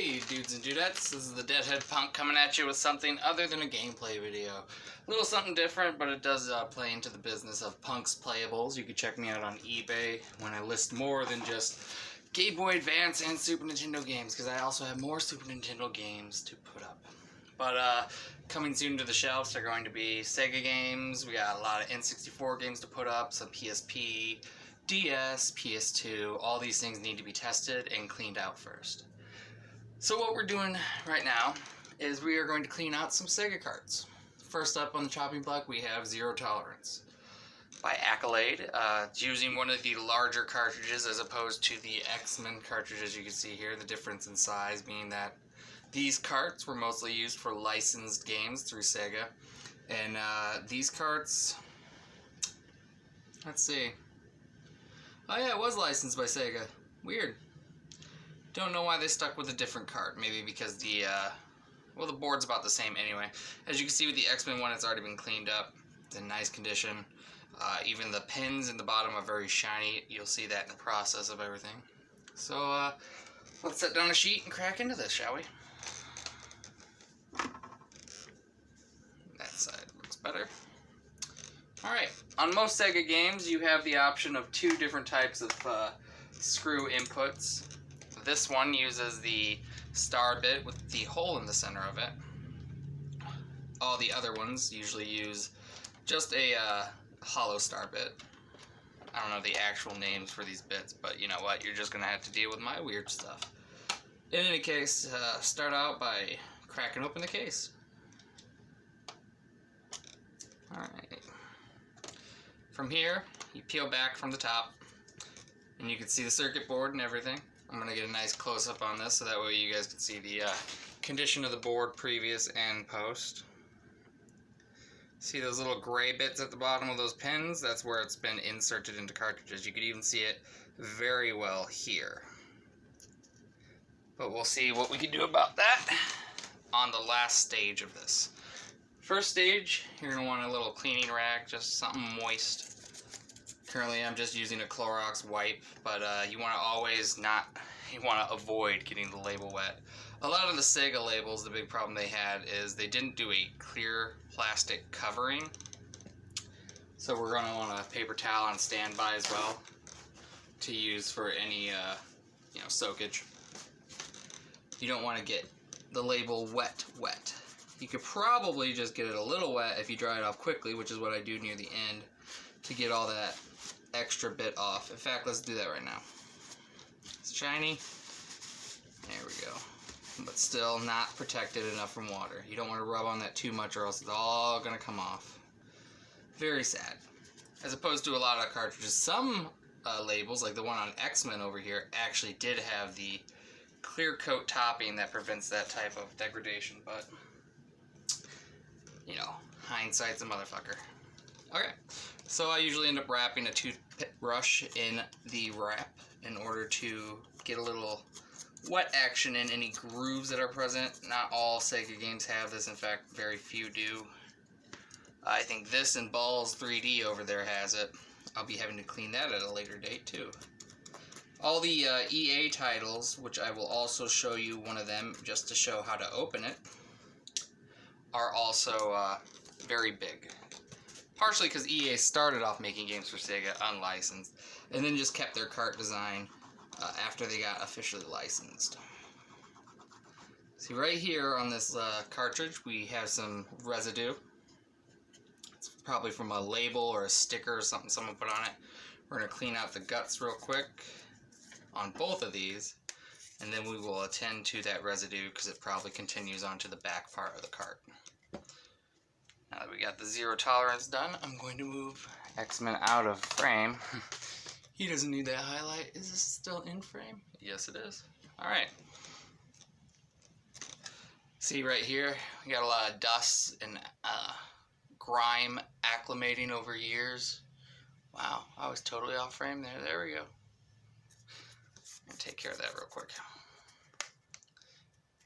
Hey dudes and dudettes, this is the Deadhead Punk coming at you with something other than a gameplay video. A little something different, but it does play into the business of Punk's playables. You can check me out on eBay when I list more than just Game Boy Advance and Super Nintendo games, because I also have more Super Nintendo games to put up. But coming soon to the shelves are going to be Sega games. We got a lot of N64 games to put up, some PSP, DS, PS2. All these things need to be tested and cleaned out first. So what we're doing right now is we are going to clean out some Sega carts. First up on the chopping block we have Zero Tolerance by Accolade. It's using one of the larger cartridges as opposed to the X-Men cartridges you can see here. The difference in size being that these carts were mostly used for licensed games through Sega. And these carts, let's see. Oh yeah, it was licensed by Sega. Weird. Don't know why they stuck with a different cart. Maybe because the board's about the same anyway. As you can see with the X-Men one, it's already been cleaned up. It's in nice condition. Even the pins in the bottom are very shiny. You'll see that in the process of everything. So let's set down a sheet and crack into this, shall we? That side looks better. Alright, on most Sega games you have the option of two different types of screw inputs. This one uses the star bit with the hole in the center of it. All the other ones usually use just a hollow star bit. I don't know the actual names for these bits, but you know what, you're just going to have to deal with my weird stuff. In any case, start out by cracking open the case. Alright. From here, you peel back from the top, and you can see the circuit board and everything. I'm going to get a nice close-up on this so that way you guys can see the condition of the board previous and post. See those little gray bits at the bottom of those pins? That's where it's been inserted into cartridges. You can even see it very well here. But we'll see what we can do about that on the last stage of this. First stage, you're going to want a little cleaning rag, just something moist. Currently I'm just using a Clorox wipe, but you want to avoid getting the label wet. A lot of the Sega labels, the big problem they had is they didn't do a clear plastic covering. So we're going to want a paper towel on standby as well to use for any soakage. You don't want to get the label wet. You could probably just get it a little wet if you dry it off quickly, which is what I do near the end to get all that extra bit off. In fact, let's do that right now. It's shiny. There we go. But still not protected enough from water. You don't want to rub on that too much or else it's all going to come off. Very sad. As opposed to a lot of cartridges, some labels, like the one on X-Men over here, actually did have the clear coat topping that prevents that type of degradation, but you know, hindsight's a motherfucker. Okay, so I usually end up wrapping a toothbrush in the wrap in order to get a little wet action in any grooves that are present. Not all Sega games have this, in fact, very few do. I think this and Balls 3D over there has it. I'll be having to clean that at a later date, too. All the EA titles, which I will also show you one of them just to show how to open it, are also very big. Partially because EA started off making games for Sega unlicensed, and then just kept their cart design after they got officially licensed. See right here on this cartridge we have some residue. It's probably from a label or a sticker or something someone put on it. We're going to clean out the guts real quick on both of these, and then we will attend to that residue because it probably continues onto the back part of the cart. Now that we got the Zero Tolerance done, I'm going to move X-Men out of frame. He doesn't need that highlight. Is this still in frame? Yes, it is. Alright. See right here, we got a lot of dust and grime acclimating over years. Wow, I was totally off frame there. There we go. I'm going to take care of that real quick.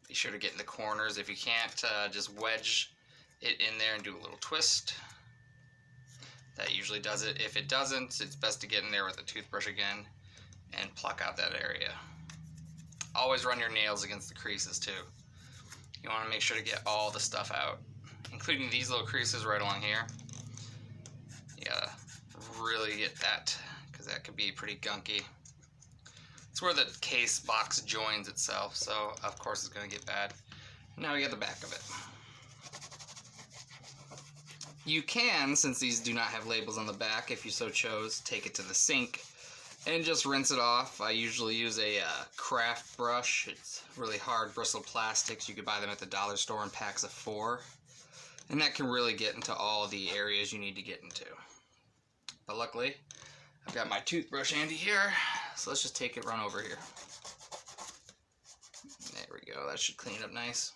Be sure to get in the corners. If you can't, just wedge it in there and do a little twist. That usually does it. If it doesn't, it's best to get in there with a toothbrush again and pluck out that area. always run your nails against the creases too. You want to make sure to get all the stuff out, including these little creases right along here. You gotta really get that, because that could be pretty gunky. It's where the case box joins itself, so of course it's going to get bad. Now we got the back of it. You can, since these do not have labels on the back, if you so chose, take it to the sink and just rinse it off. I usually use a craft brush. It's really hard bristle plastics. You could buy them at the dollar store in packs of 4. And that can really get into all the areas you need to get into. But luckily, I've got my toothbrush handy here, so let's just take it run over here. There we go, that should clean it up nice.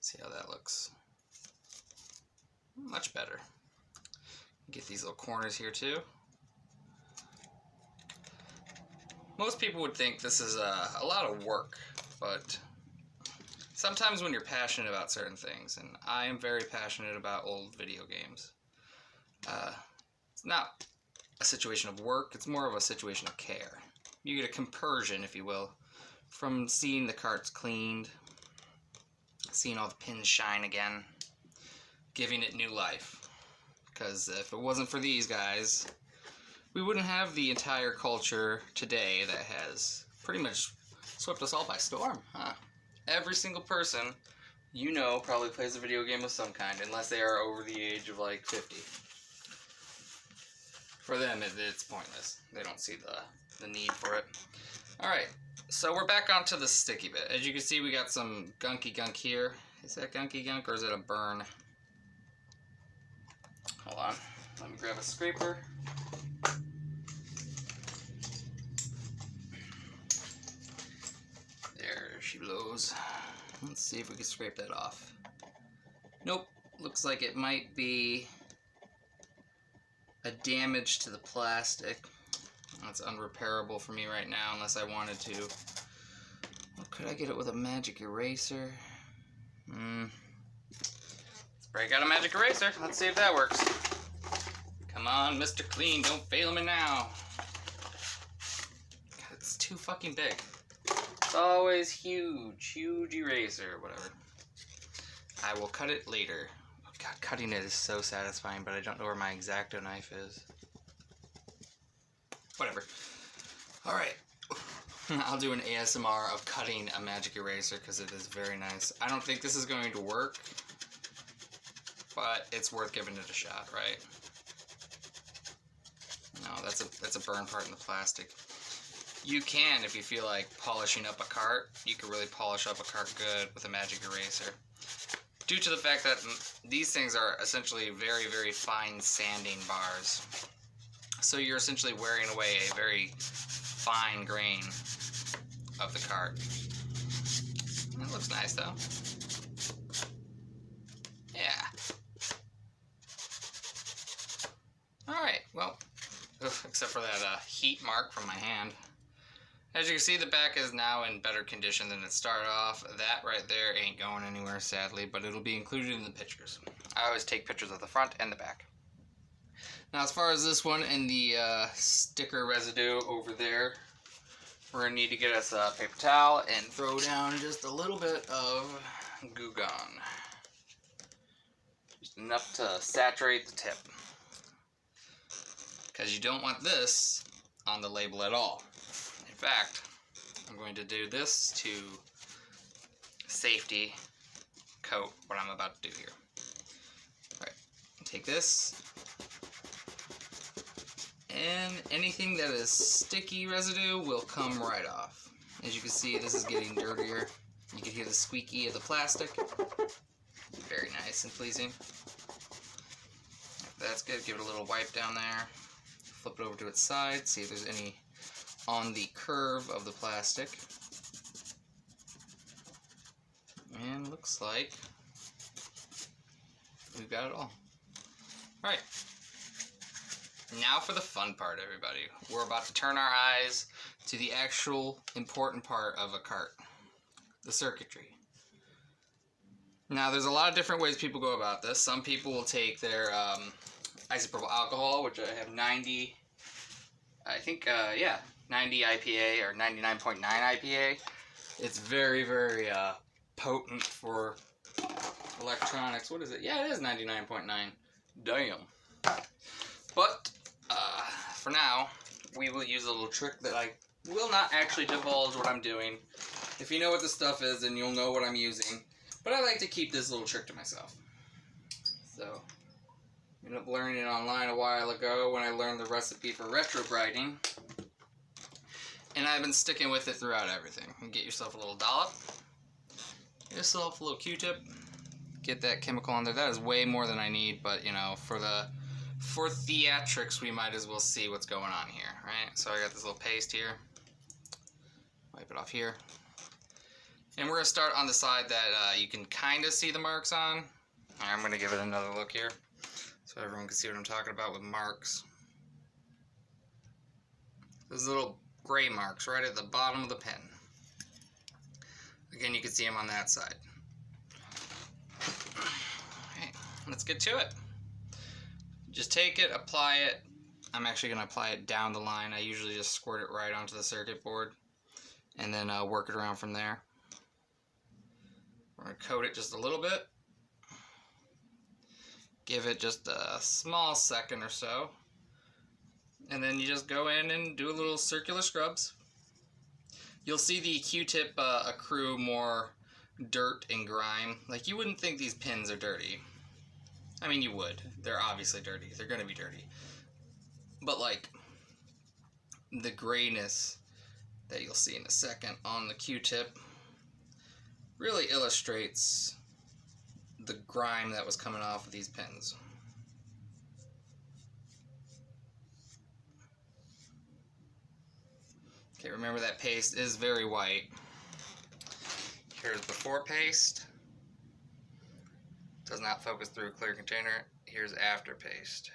See how that looks. Much better. Get these little corners here too. Most people would think this is a lot of work, but sometimes when you're passionate about certain things, and I am very passionate about old video games, it's not a situation of work, it's more of a situation of care. You get a compersion, if you will, from seeing the carts cleaned, seeing all the pins shine again, giving it new life. Because if it wasn't for these guys, we wouldn't have the entire culture today that has pretty much swept us all by storm, huh? Every single person you know probably plays a video game of some kind, unless they are over the age of like 50. For them, it's pointless. They don't see the need for it. Alright, so we're back onto the sticky bit. As you can see, we got some gunky gunk here. Is that gunky gunk or is it a burn? Hold on. Let me grab a scraper. There she blows. Let's see if we can scrape that off. Nope. Looks like it might be a damage to the plastic. That's unrepairable for me right now unless I wanted to. Well, could I get it with a magic eraser? Let's break out a magic eraser. Let's see if that works. Come on, Mr. Clean, don't fail me now. God, it's too fucking big. It's always huge, huge eraser, whatever. I will cut it later. Oh God, cutting it is so satisfying, but I don't know where my X-Acto knife is. Whatever. Alright. I'll do an ASMR of cutting a magic eraser because it is very nice. I don't think this is going to work, but it's worth giving it a shot, right? No, that's a burn part in the plastic. You can, if you feel like polishing up a cart, you can really polish up a cart good with a magic eraser. Due to the fact that these things are essentially very, very fine sanding bars. So you're essentially wearing away a very fine grain of the cart. It looks nice though. Yeah. Alright, well, except for that heat mark from my hand. As you can see, the back is now in better condition than it started off. That right there ain't going anywhere, sadly, but it'll be included in the pictures. I always take pictures of the front and the back. Now, as far as this one and the sticker residue over there, we're going to need to get us a paper towel and throw down just a little bit of Goo Gone. Just enough to saturate the tip. Because you don't want this on the label at all. In fact, I'm going to do this to safety coat what I'm about to do here. Alright, take this. And anything that is sticky residue will come right off. As you can see, this is getting dirtier. You can hear the squeaky of the plastic. Very nice and pleasing. If that's good, give it a little wipe down there. Flip it over to its side, see if there's any on the curve of the plastic. And looks like we've got it all. Alright. Now for the fun part, everybody. We're about to turn our eyes to the actual important part of a cart. The circuitry. Now, there's a lot of different ways people go about this. Some people will take their isopropyl alcohol, which I have 90, I think, yeah, 90 IPA or 99.9 IPA. It's very, very potent for electronics. What is it? Yeah, it is 99.9. Damn. But for now, we will use a little trick that I will not actually divulge what I'm doing. If you know what this stuff is, then you'll know what I'm using. But I like to keep this little trick to myself. So, I ended up learning it online a while ago when I learned the recipe for retro grinding. And I've been sticking with it throughout everything. You get yourself a little dollop. Get yourself a little Q-tip. Get that chemical on there. That is way more than I need, but you know, for theatrics, we might as well see what's going on here, right? So I got this little paste here. Wipe it off here. And we're going to start on the side that you can kind of see the marks on. I'm going to give it another look here so everyone can see what I'm talking about with marks. Those little gray marks right at the bottom of the pen. Again, you can see them on that side. Okay, let's get to it. Just take it, apply it. I'm actually going to apply it down the line. I usually just squirt it right onto the circuit board and then work it around from there. We're going to coat it just a little bit. Give it just a small second or so. And then you just go in and do a little circular scrubs. You'll see the Q-tip accrue more dirt and grime. Like, you wouldn't think these pins are dirty. I mean, you would. They're obviously dirty. They're going to be dirty. But, like, the grayness that you'll see in a second on the Q-tip really illustrates the grime that was coming off of these pins. Okay, remember that paste is very white. Here's before paste. Does not focus through a clear container. Here's after paste.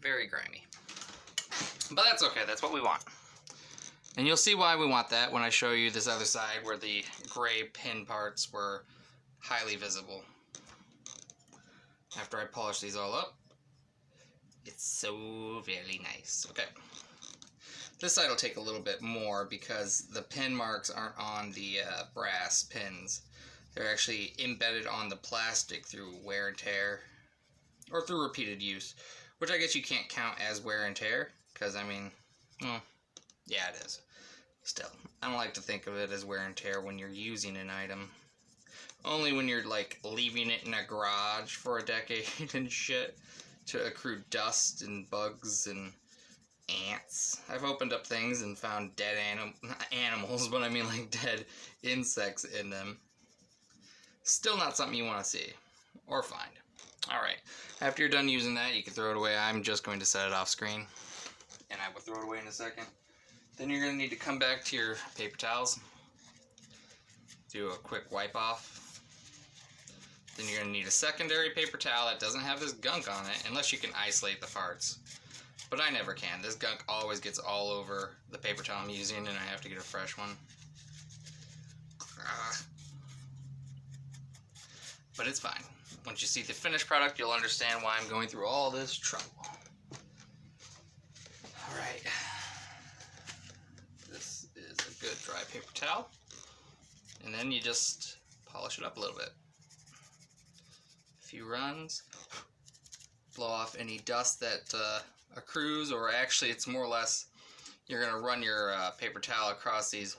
Very grimy. But that's okay, that's what we want. And you'll see why we want that when I show you this other side where the gray pin parts were highly visible. After I polish these all up, it's so very nice. Okay. This side will take a little bit more because the pin marks aren't on the brass pins. They're actually embedded on the plastic through wear and tear, or through repeated use, which I guess you can't count as wear and tear, because I mean, well, yeah, it is. Still, I don't like to think of it as wear and tear when you're using an item. Only when you're like leaving it in a garage for a decade and shit to accrue dust and bugs and ants. I've opened up things and found dead animals, but I mean like dead insects in them. Still not something you want to see or find. Alright, after you're done using that, you can throw it away. I'm just going to set it off screen, and I will throw it away in a second. Then you're going to need to come back to your paper towels, do a quick wipe off. Then you're going to need a secondary paper towel that doesn't have this gunk on it, unless you can isolate the parts. But I never can. This gunk always gets all over the paper towel I'm using, and I have to get a fresh one. But it's fine. Once you see the finished product, you'll understand why I'm going through all this trouble. Alright. This is a good dry paper towel. And then you just polish it up a little bit. A few runs. Blow off any dust that accrues, or actually it's more or less you're going to run your paper towel across these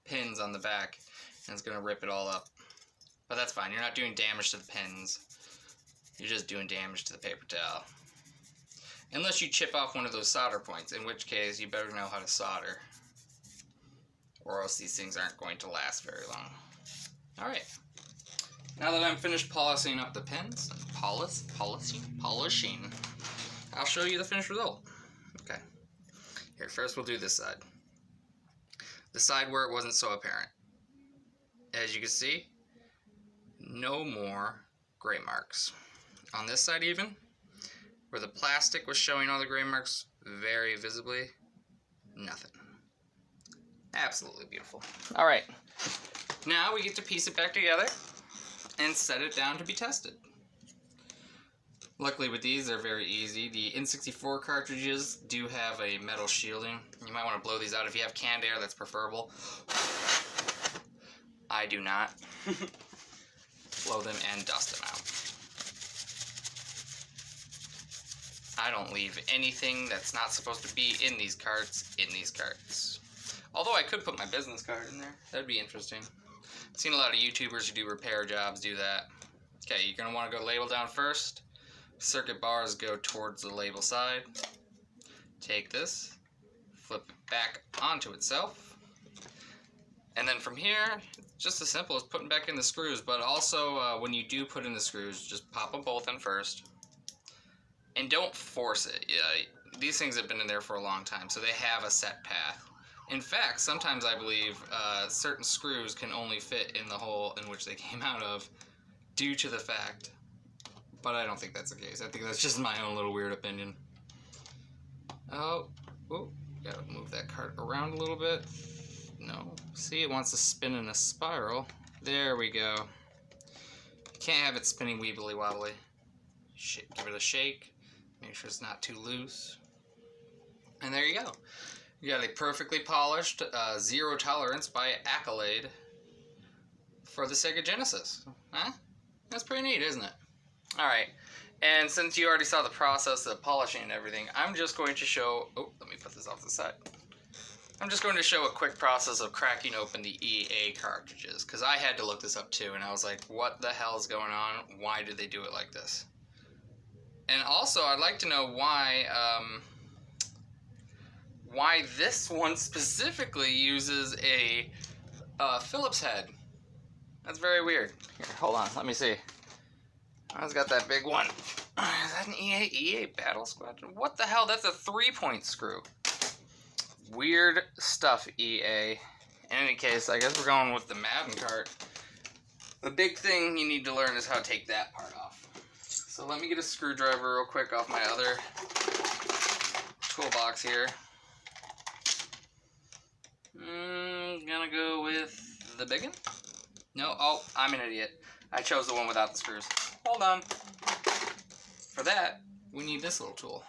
pins on the back, and it's going to rip it all up. But that's fine. You're not doing damage to the pins. You're just doing damage to the paper towel. Unless you chip off one of those solder points, in which case you better know how to solder, or else these things aren't going to last very long. Alright. Now that I'm finished polishing up the pins, polishing, I'll show you the finished result. Okay. Here, first we'll do this side. The side where it wasn't so apparent. As you can see, no more gray marks. On this side even, where the plastic was showing all the gray marks very visibly, nothing. Absolutely beautiful. Alright, now we get to piece it back together and set it down to be tested. Luckily with these, they're very easy. The N64 cartridges do have a metal shielding. You might want to blow these out. If you have canned air, that's preferable. I do not. Blow them and dust them out. I don't leave anything that's not supposed to be in these carts in these carts. Although I could put my business card in there. That'd be interesting. I've seen a lot of YouTubers who do repair jobs do that. Okay, you're going to want to go label down first. Circuit bars go towards the label side. Take this, flip it back onto itself. And then from here, it's just as simple as putting back in the screws. But also, when you do put in the screws, just pop them both in first. And don't force it. Yeah, these things have been in there for a long time, so they have a set path. In fact, sometimes I believe certain screws can only fit in the hole in which they came out of due to the fact, but I don't think that's the case. I think that's just my own little weird opinion. Oh, gotta move that cart around a little bit. No, see, it wants to spin in a spiral. There we go. Can't have it spinning weebly wobbly. Give it a shake. Make sure it's not too loose. And there you go. You got a perfectly polished, zero tolerance by Accolade for the Sega Genesis. Huh? That's pretty neat, isn't it? Alright, and since you already saw the process of polishing and everything, I'm just going to show... Oh, let me put this off to the side. I'm just going to show a quick process of cracking open the EA cartridges, because I had to look this up too, and I was like, what the hell is going on? Why did they do it like this? And also, I'd like to know why this one specifically uses a Phillips head. That's very weird. Here, hold on, let me see. I've got that big one. Is that an EA Battle Squadron? What the hell? That's a 3-point screw. Weird stuff, EA. In any case, I guess we're going with the Madden cart. The big thing you need to learn is how to take that part off. So let me get a screwdriver real quick off my other toolbox here. Gonna go with the Biggins? No, oh, I'm an idiot. I chose the one without the screws. Hold on. For that, we need this little tool.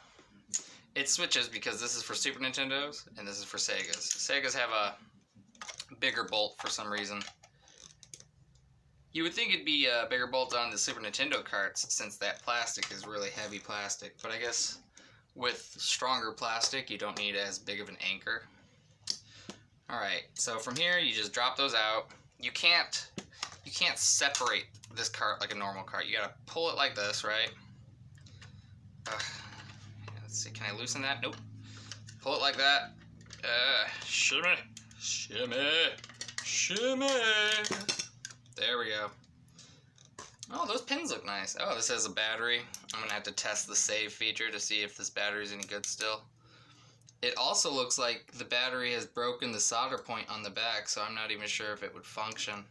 It switches because this is for Super Nintendos and this is for Segas. Segas have a bigger bolt for some reason. You would think it'd be a bigger bolt on the Super Nintendo carts since that plastic is really heavy plastic, but I guess with stronger plastic you don't need as big of an anchor. Alright, so from here you just drop those out. You can't separate this cart like a normal cart. You gotta pull it like this, right? Let's see, can I loosen that? Nope. Pull it like that. Shimmy, shimmy, shimmy. There we go. Oh, those pins look nice. Oh, this has a battery. I'm gonna have to test the save feature to see if this battery's any good still. It also looks like the battery has broken the solder point on the back, so I'm not even sure if it would function.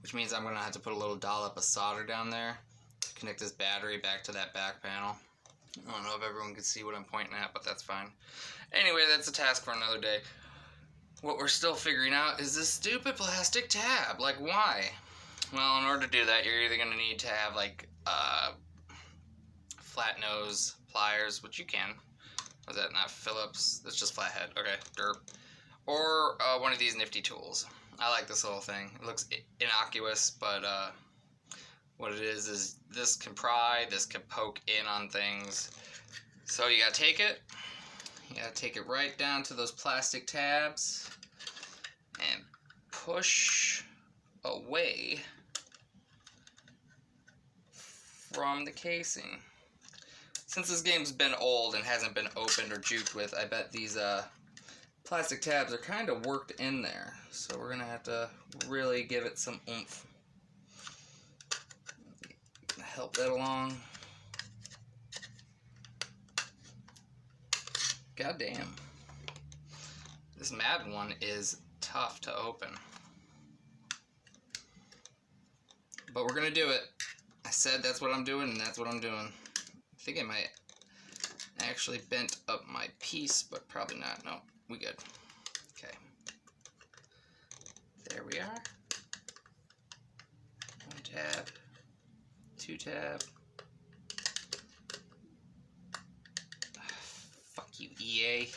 Which means I'm gonna have to put a little dollop of solder down there to connect this battery back to that back panel. I don't know if everyone can see what I'm pointing at, but that's fine. Anyway, that's a task for another day. What we're still figuring out is this stupid plastic tab. Like, why? Well, in order to do that, you're either going to need to have, like, flat nose pliers, which you can. Was that not Phillips? That's just flathead. Okay, derp. Or one of these nifty tools. I like this little thing. It looks innocuous, but what it is this can pry, this can poke in on things. So you gotta take it. You gotta take it right down to those plastic tabs and push away from the casing. Since this game's been old and hasn't been opened or juked with, I bet these plastic tabs are kind of worked in there. So we're gonna have to really give it some oomph. Help that along. God damn. This Madden one is tough to open. But we're gonna do it. I said that's what I'm doing, and that's what I'm doing. I think I might actually bent up my piece, but probably not. No, we good. Okay. There we are. 1 tab. 2 tab. EA.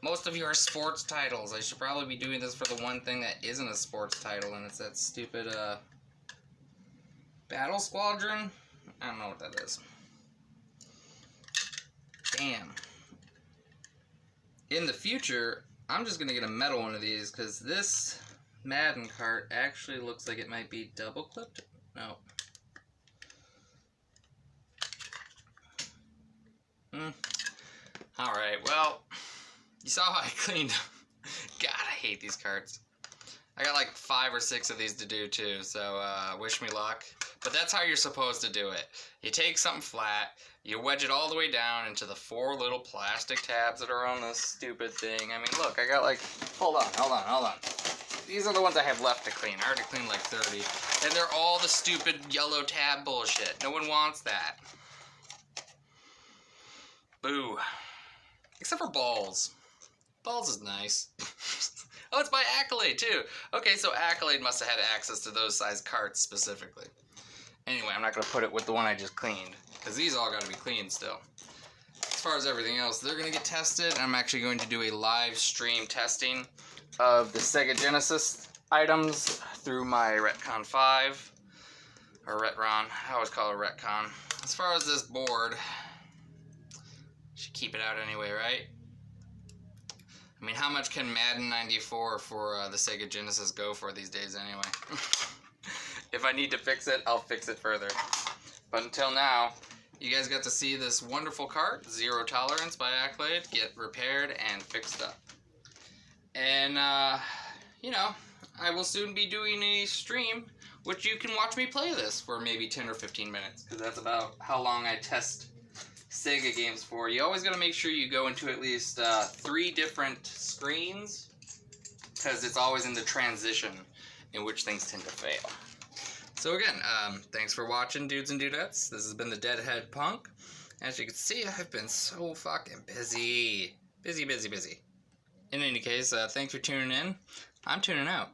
Most of you are sports titles. I should probably be doing this for the one thing that isn't a sports title, and it's that stupid, Battle Squadron? I don't know what that is. Damn. In the future, I'm just gonna get a metal one of these, because this Madden cart actually looks like it might be double clipped. No. Alright, well, you saw how I cleaned them. God, I hate these carts. I got like 5 or 6 of these to do too, so wish me luck. But that's how you're supposed to do it. You take something flat, you wedge it all the way down into the 4 little plastic tabs that are on this stupid thing. I mean, look, I got like, hold on. These are the ones I have left to clean. I already cleaned like 30. And they're all the stupid yellow tab bullshit. No one wants that. Boo. Except for Balls. Balls is nice. Oh, it's by Accolade, too. Okay, so Accolade must have had access to those size carts specifically. Anyway, I'm not going to put it with the one I just cleaned, because these all got to be cleaned still. As far as everything else, they're going to get tested. I'm actually going to do a live stream testing of the Sega Genesis items through my Retcon 5. Or Retron. I always call it Retcon. As far as this board, should keep it out anyway, right? I mean, how much can Madden 94 for the Sega Genesis go for these days anyway? If I need to fix it, I'll fix it further. But until now, you guys got to see this wonderful cart, Zero Tolerance by Accolade, get repaired and fixed up. And, you know, I will soon be doing a stream, which you can watch me play this for maybe 10 or 15 minutes, because that's about how long I test Sega games for. You always got to make sure you go into at least 3 different screens, because it's always in the transition in which things tend to fail. So again, thanks for watching, dudes and dudettes. This has been the Deadhead Punk. As you can see, I've been so fucking busy. Busy. In any case, thanks for tuning in. I'm tuning out.